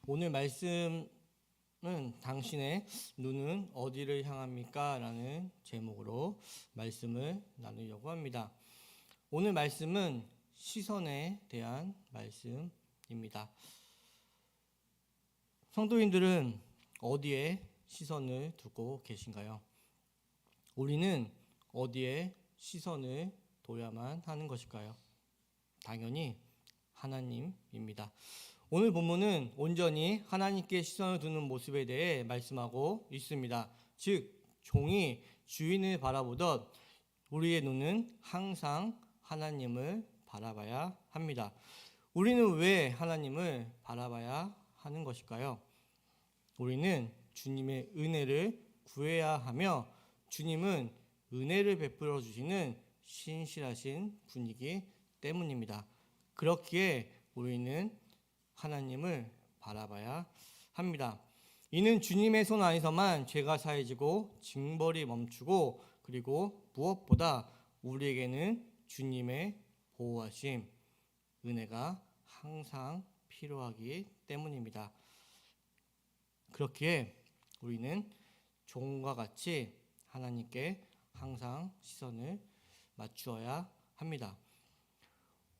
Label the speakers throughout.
Speaker 1: 오늘 말씀은 당신의 눈은 어디를 향합니까? 라는 제목으로 말씀을 나누려고 합니다. 오늘 말씀은 시선에 대한 말씀입니다. 성도님들은 어디에 시선을 두고 계신가요? 우리는 어디에 시선을 둬야만 하는 것일까요? 당연히 하나님입니다. 오늘 본문은 온전히 하나님께 시선을 두는 모습에 대해 말씀하고 있습니다. 즉, 종이 주인을 바라보듯 우리의 눈은 항상 하나님을 바라봐야 합니다. 우리는 왜 하나님을 바라봐야 하는 것일까요? 우리는 주님의 은혜를 구해야 하며 주님은 은혜를 베풀어 주시는 신실하신 분이기 때문입니다. 그렇기에 우리는 하나님을 바라봐야 합니다. 이는 주님의 손 안에서만 죄가 사해지고 징벌이 멈추고 그리고 무엇보다 우리에게는 주님의 보호하심, 은혜가 항상 필요하기 때문입니다. 그렇기에 우리는 종과 같이 하나님께 항상 시선을 맞추어야 합니다.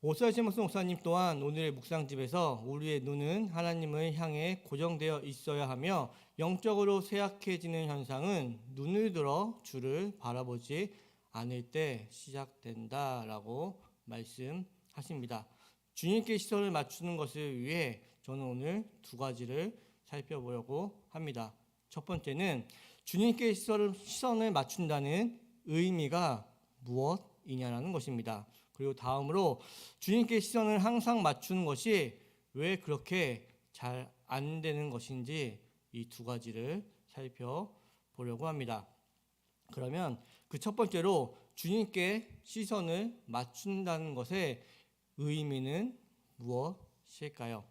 Speaker 1: 오사시모스 목사님 또한 오늘의 묵상집에서 우리의 눈은 하나님을 향해 고정되어 있어야 하며 영적으로 쇠약해지는 현상은 눈을 들어 주를 바라보지 않을 때 시작된다라고 말씀하십니다. 주님께 시선을 맞추는 것을 위해 저는 오늘 두 가지를 살펴보려고 합니다. 첫 번째는 주님께 시선을 맞춘다는 의미가 무엇이냐라는 것입니다. 그리고 다음으로 주님께 시선을 항상 맞추는 것이 왜 그렇게 잘 안 되는 것인지 이 두 가지를 살펴보려고 합니다. 그러면 그 첫 번째로 주님께 시선을 맞춘다는 것의 의미는 무엇일까요?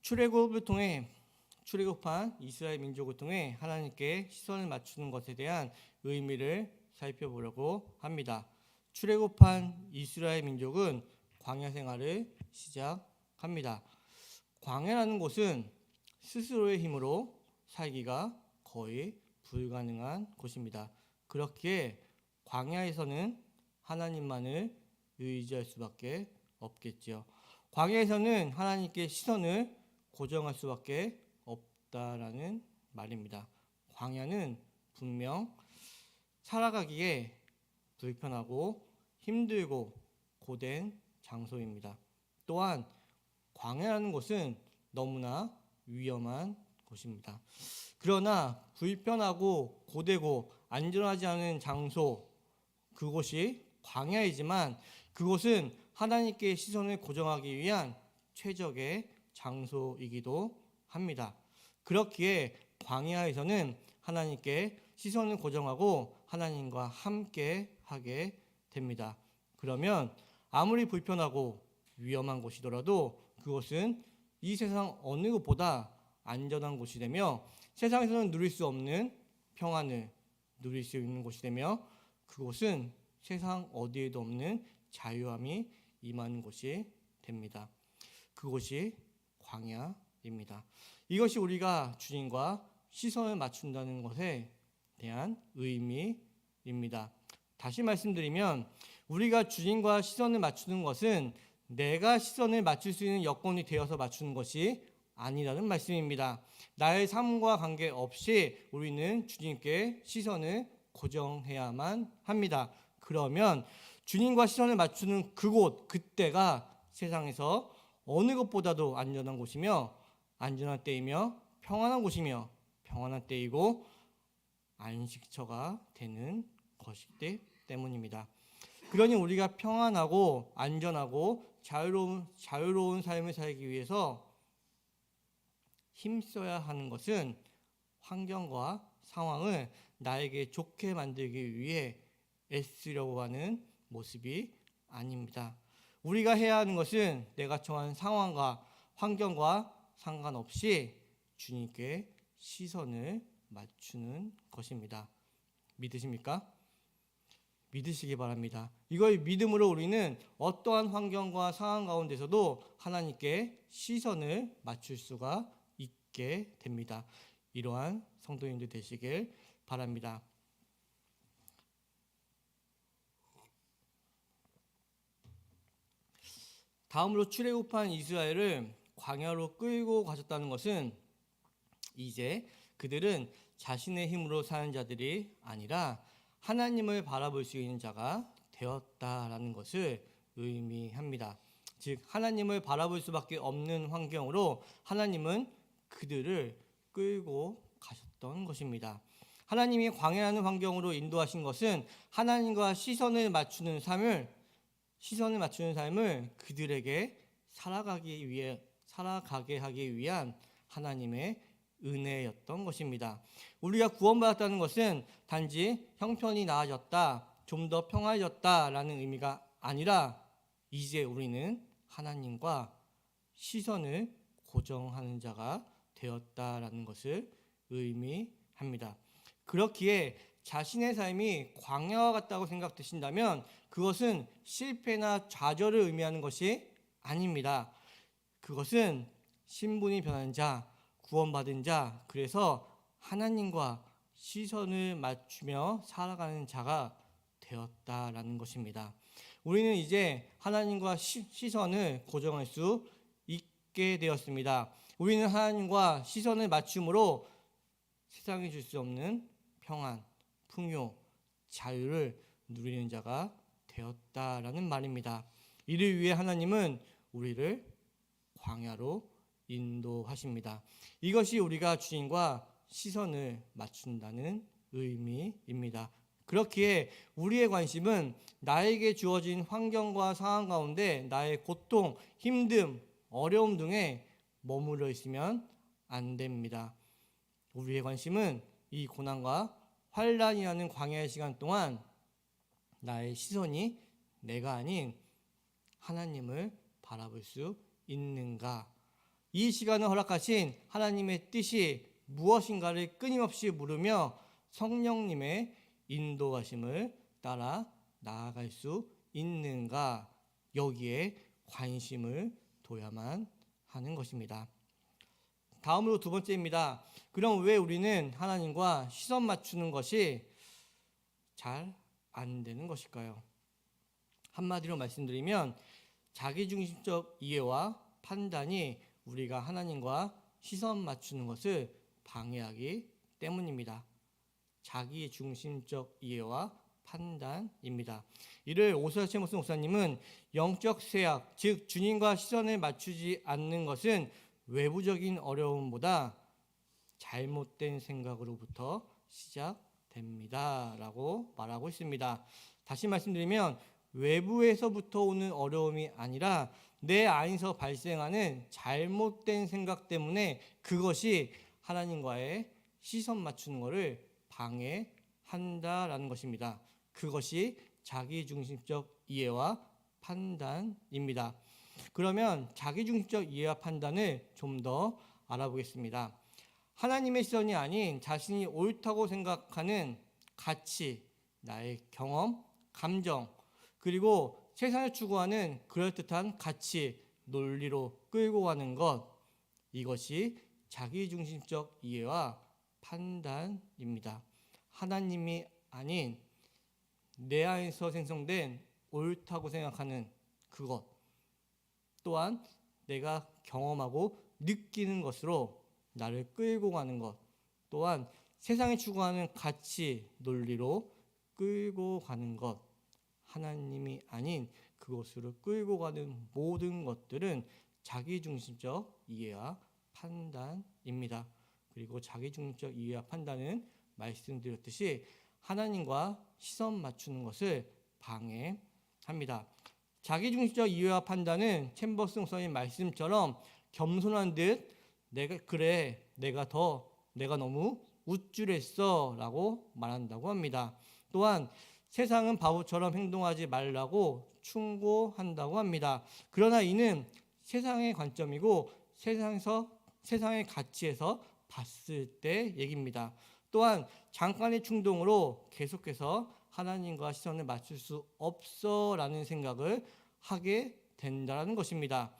Speaker 1: 출애굽한 이스라엘 민족을 통해 하나님께 시선을 맞추는 것에 대한 의미를 살펴보려고 합니다. 출애굽한 이스라엘 민족은 광야 생활을 시작합니다. 광야라는 곳은 스스로의 힘으로 살기가 거의 불가능한 곳입니다. 그렇기에 광야에서는 하나님만을 의지할 수밖에 없겠지요. 광야에서는 하나님께 시선을 고정할 수밖에 없다라는 말입니다. 광야는 분명 살아가기에 불편하고 힘들고 고된 장소입니다. 또한 광야라는 곳은 너무나 위험한 곳입니다. 그러나 불편하고 고되고 안전하지 않은 장소, 그곳이 광야이지만 그곳은 하나님께 시선을 고정하기 위한 최적의 장소이기도 합니다. 그렇기에 광야에서는 하나님께 시선을 고정하고 하나님과 함께 하게 됩니다. 그러면 아무리 불편하고 위험한 곳이더라도 그곳은 이 세상 어느 곳보다 안전한 곳이 되며 세상에서는 누릴 수 없는 평안을 누릴 수 있는 곳이 되며 그곳은 세상 어디에도 없는 자유함이 임하는 곳이 됩니다. 그곳이 광야입니다. 이것이 우리가 주님과 시선을 맞춘다는 것에 대한 의미입니다. 다시 말씀드리면 우리가 주님과 시선을 맞추는 것은 내가 시선을 맞출 수 있는 여건이 되어서 맞추는 것이 아니라는 말씀입니다. 나의 삶과 관계없이 우리는 주님께 시선을 고정해야만 합니다. 그러면 주님과 시선을 맞추는 그곳, 그때가 세상에서 어느 것보다도 안전한 곳이며 안전한 때이며 평안한 곳이며 평안한 때이고 안식처가 되는 것이기 때문입니다. 그러니 우리가 평안하고 안전하고 자유로운 삶을 살기 위해서 힘써야 하는 것은 환경과 상황을 나에게 좋게 만들기 위해 애쓰려고 하는 모습이 아닙니다. 우리가 해야 하는 것은 내가 처한 상황과 환경과 상관없이 주님께 시선을 맞추는 것입니다. 믿으십니까? 믿으시기 바랍니다. 이걸 믿음으로 우리는 어떠한 환경과 상황 가운데서도 하나님께 시선을 맞출 수가 있게 됩니다. 이러한 성도님들 되시길 바랍니다. 다음으로 출애굽한 이스라엘을 광야로 끌고 가셨다는 것은 이제 그들은 자신의 힘으로 사는 자들이 아니라 하나님을 바라볼 수 있는 자가 되었다라는 것을 의미합니다. 즉 하나님을 바라볼 수밖에 없는 환경으로 하나님은 그들을 끌고 가셨던 것입니다. 하나님이 광야라는 환경으로 인도하신 것은 하나님과 시선을 맞추는 삶을 그들에게 살아가게 하기 위한 하나님의 은혜였던 것입니다. 우리가 구원받았다는 것은 단지 형편이 나아졌다, 좀 더 평화해졌다라는 의미가 아니라 이제 우리는 하나님과 시선을 고정하는 자가 되었다라는 것을 의미합니다. 그렇기에 자신의 삶이 광야와 같다고 생각되신다면 그것은 실패나 좌절을 의미하는 것이 아닙니다. 그것은 신분이 변한 자, 구원받은 자, 그래서 하나님과 시선을 맞추며 살아가는 자가 되었다라는 것입니다. 우리는 이제 하나님과 시선을 고정할 수 있게 되었습니다. 우리는 하나님과 시선을 맞춤으로 세상이 줄 수 없는 평안, 풍요, 자유를 누리는 자가 되었다라는 말입니다. 이를 위해 하나님은 우리를 광야로 인도하십니다. 이것이 우리가 주님과 시선을 맞춘다는 의미입니다. 그렇기에 우리의 관심은 나에게 주어진 환경과 상황 가운데 나의 고통, 힘듦, 어려움 등에 머물러 있으면 안 됩니다. 우리의 관심은 이 고난과 환란이라는 광야의 시간 동안 나의 시선이 내가 아닌 하나님을 바라볼 수 있는가? 이 시간을 허락하신 하나님의 뜻이 무엇인가를 끊임없이 물으며 성령님의 인도하심을 따라 나아갈 수 있는가? 여기에 관심을 둬야만 하는 것입니다. 다음으로 두 번째입니다. 그럼 왜 우리는 하나님과 시선 맞추는 것이 잘 안 되는 것일까요? 한마디로 말씀드리면 자기중심적 이해와 판단이 우리가 하나님과 시선 맞추는 것을 방해하기 때문입니다. 자기중심적 이해와 판단입니다. 이를 오스라 체모스 목사님은 영적 쇠약, 즉 주님과 시선을 맞추지 않는 것은 외부적인 어려움보다 잘못된 생각으로부터 시작됩니다 라고 말하고 있습니다. 다시 말씀드리면 외부에서부터 오는 어려움이 아니라 내 안에서 발생하는 잘못된 생각 때문에 그것이 하나님과의 시선 맞추는 것을 방해한다라는 것입니다. 그것이 자기중심적 이해와 판단입니다. 그러면 자기중심적 이해와 판단을 좀 더 알아보겠습니다. 하나님의 시선이 아닌 자신이 옳다고 생각하는 가치, 나의 경험, 감정, 그리고 세상을 추구하는 그럴듯한 가치, 논리로 끌고 가는 것, 이것이 자기중심적 이해와 판단입니다. 하나님이 아닌 내 안에서 생성된 옳다고 생각하는 그것, 또한 내가 경험하고 느끼는 것으로 나를 끌고 가는 것, 또한 세상이 추구하는 가치, 논리로 끌고 가는 것, 하나님이 아닌 그것으로 끌고 가는 모든 것들은 자기중심적 이해와 판단입니다. 그리고 자기중심적 이해와 판단은 말씀드렸듯이 하나님과 시선 맞추는 것을 방해합니다. 자기중심적 이해와 판단은 챔버스 목사님 말씀처럼 겸손한 듯 내가 너무 우쭐했어 라고 말한다고 합니다. 또한 세상은 바보처럼 행동하지 말라고 충고한다고 합니다. 그러나 이는 세상의 관점이고 세상의 가치에서 봤을 때 얘기입니다. 또한 잠깐의 충동으로 계속해서 하나님과 시선을 맞출 수 없어라는 생각을 하게 된다는 것입니다.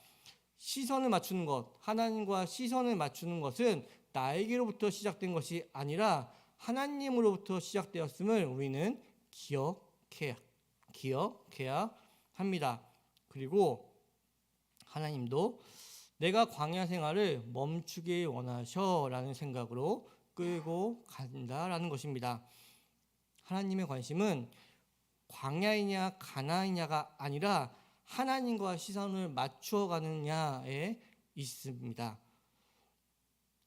Speaker 1: 시선을 맞추는 것, 하나님과 시선을 맞추는 것은 나에게로부터 시작된 것이 아니라 하나님으로부터 시작되었음을 우리는 기억해야 합니다. 그리고 하나님도 내가 광야 생활을 멈추길 원하셔라는 생각으로 끌고 간다라는 것입니다. 하나님의 관심은 광야이냐 가나안이냐가 아니라 하나님과 시선을 맞추어 가느냐에 있습니다.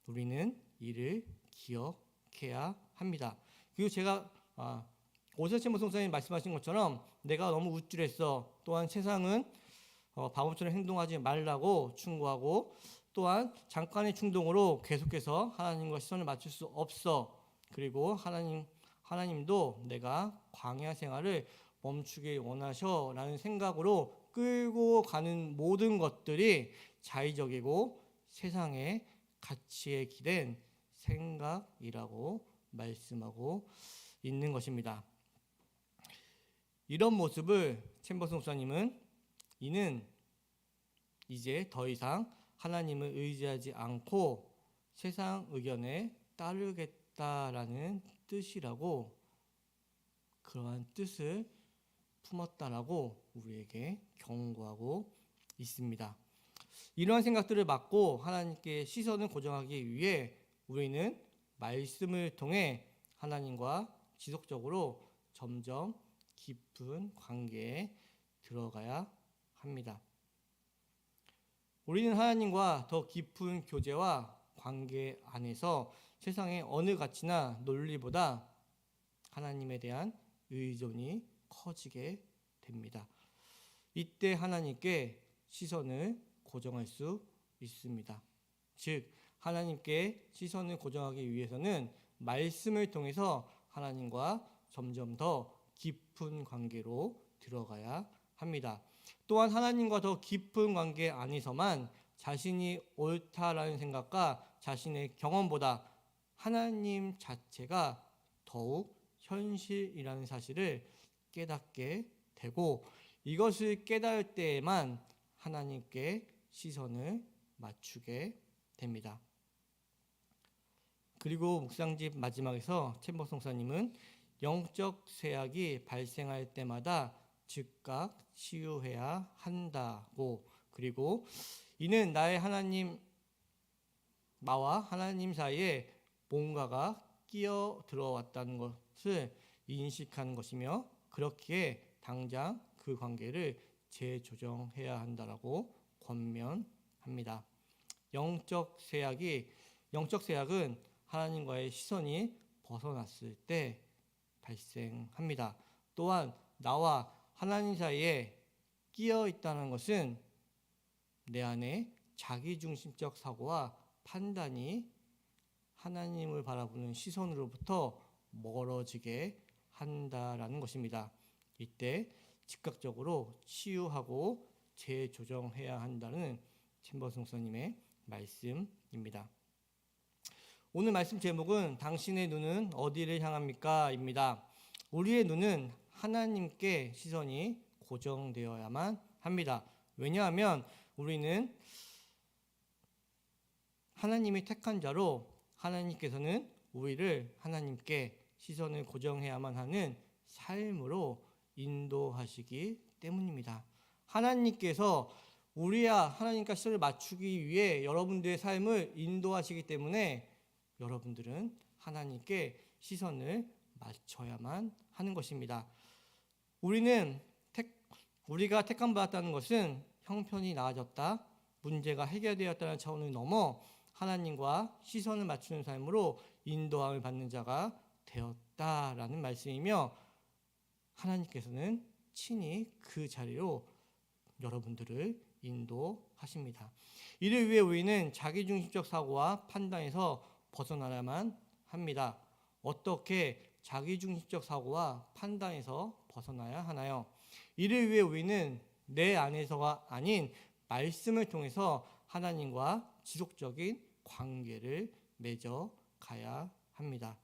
Speaker 1: 우리는 이를 기억해야 합니다. 그리고 제가 오세찬 목사님 말씀하신 것처럼 내가 너무 우쭐했어. 또한 세상은 바보처럼 행동하지 말라고 충고하고, 또한 잠깐의 충동으로 계속해서 하나님과 시선을 맞출 수 없어. 그리고 하나님도 내가 광야 생활을 멈추길 원하셔라는 생각으로 끌고 가는 모든 것들이 자의적이고 세상의 가치에 기댄 생각이라고 말씀하고 있는 것입니다. 이런 모습을 챔버스 목사님은 이는 이제 더 이상 하나님을 의지하지 않고 세상 의견에 따르겠다라는 뜻이라고, 그러한 뜻을 품었다라고 우리에게 경고하고 있습니다. 이러한 생각들을 막고 하나님께 시선을 고정하기 위해 우리는 말씀을 통해 하나님과 지속적으로 점점 깊은 관계에 들어가야 합니다. 우리는 하나님과 더 깊은 교제와 관계 안에서 세상의 어느 가치나 논리보다 하나님에 대한 의존이 커지게 됩니다. 이때 하나님께 시선을 고정할 수 있습니다. 즉, 하나님께 시선을 고정하기 위해서는 말씀을 통해서 하나님과 점점 더 깊은 관계로 들어가야 합니다. 또한 하나님과 더 깊은 관계 안에서만 자신이 옳다라는 생각과 자신의 경험보다 하나님 자체가 더욱 현실이라는 사실을 깨닫게 되고, 이것을 깨달을 때에만 하나님께 시선을 맞추게 됩니다. 그리고 묵상집 마지막에서 챔버스 목사님은 영적 쇠약이 발생할 때마다 즉각 치유해야 한다고, 그리고 이는 나의 나와 하나님 사이에 뭔가가 끼어 들어왔다는 것을 인식하는 것이며, 그렇기에 당장 그 관계를 재조정해야 한다라고 권면합니다. 영적 쇠약은 하나님과의 시선이 벗어났을 때 발생합니다. 또한 나와 하나님 사이에 끼어 있다는 것은 내 안에 자기중심적 사고와 판단이 하나님을 바라보는 시선으로부터 멀어지게 한다라는 것입니다. 이때 즉각적으로 치유하고 재조정해야 한다는 챔버스 목사님의 말씀입니다. 오늘 말씀 제목은 당신의 눈은 어디를 향합니까? 입니다. 우리의 눈은 하나님께 시선이 고정되어야만 합니다. 왜냐하면 우리는 하나님이 택한 자로 하나님께서는 우리를 하나님께 시선을 고정해야만 하는 삶으로 인도하시기 때문입니다. 하나님께서 우리와 하나님과 시선을 맞추기 위해 여러분들의 삶을 인도하시기 때문에 여러분들은 하나님께 시선을 맞춰야만 하는 것입니다. 우리가 택함 받았다는 것은 형편이 나아졌다, 문제가 해결되었다는 차원을 넘어 하나님과 시선을 맞추는 삶으로 인도함을 받는 자가 되었다라는 말씀이며, 하나님께서는 친히 그 자리로 여러분들을 인도하십니다. 이를 위해 우리는 자기중심적 사고와 판단에서 벗어나야만 합니다. 어떻게 자기중심적 사고와 판단에서 벗어나야 하나요? 이를 위해 우리는 내 안에서가 아닌 말씀을 통해서 하나님과 지속적인 관계를 맺어 가야 합니다.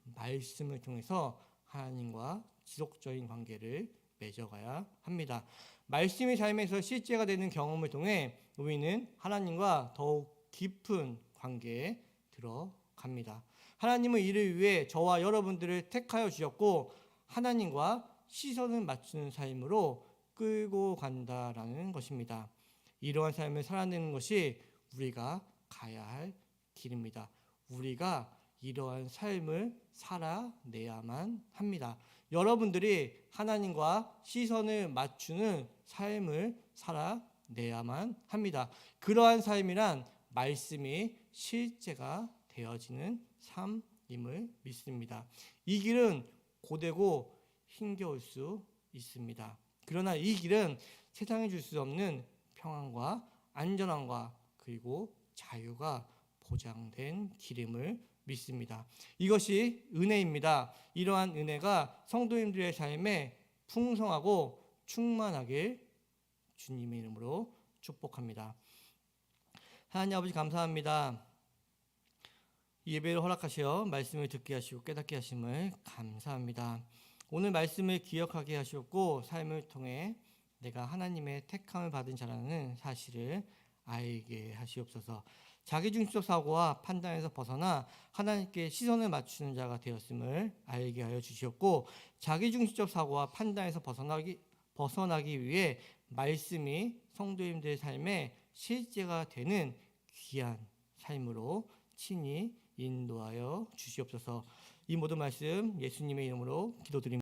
Speaker 1: 말씀을 통해서 하나님과 지속적인 관계를 맺어가야 합니다. 말씀의 삶에서 실제가 되는 경험을 통해 우리는 하나님과 더욱 깊은 관계에 들어갑니다. 하나님은 이를 위해 저와 여러분들을 택하여 주셨고 하나님과 시선을 맞추는 삶으로 끌고 간다라는 것입니다. 이러한 삶을 살아내는 것이 우리가 가야 할 길입니다. 우리가 이러한 삶을 살아내야만 합니다. 여러분들이 하나님과 시선을 맞추는 삶을 살아내야만 합니다. 그러한 삶이란 말씀이 실제가 되어지는 삶임을 믿습니다. 이 길은 고되고 힘겨울 수 있습니다. 그러나 이 길은 세상이 줄 수 없는 평안과 안전함과 그리고 자유가 보장된 길임을 믿습니다. 이것이 은혜입니다. 이러한 은혜가 성도님들의 삶에 풍성하고 충만하길 주님의 이름으로 축복합니다. 하나님 아버지 감사합니다. 이 예배를 허락하시어 말씀을 듣게 하시고 깨닫게 하심을 감사합니다. 오늘 말씀을 기억하게 하시었고 삶을 통해 내가 하나님의 택함을 받은 자라는 사실을 알게 하시옵소서. 자기중심적 사고와 판단에서 벗어나 하나님께 시선을 맞추는 자가 되었음을 알게 하여 주시었고 자기중심적 사고와 판단에서 벗어나기 위해 말씀이 성도님들의 삶에 실제가 되는 귀한 삶으로 친히 인도하여 주시옵소서. 이 모든 말씀 예수님의 이름으로 기도드립니다.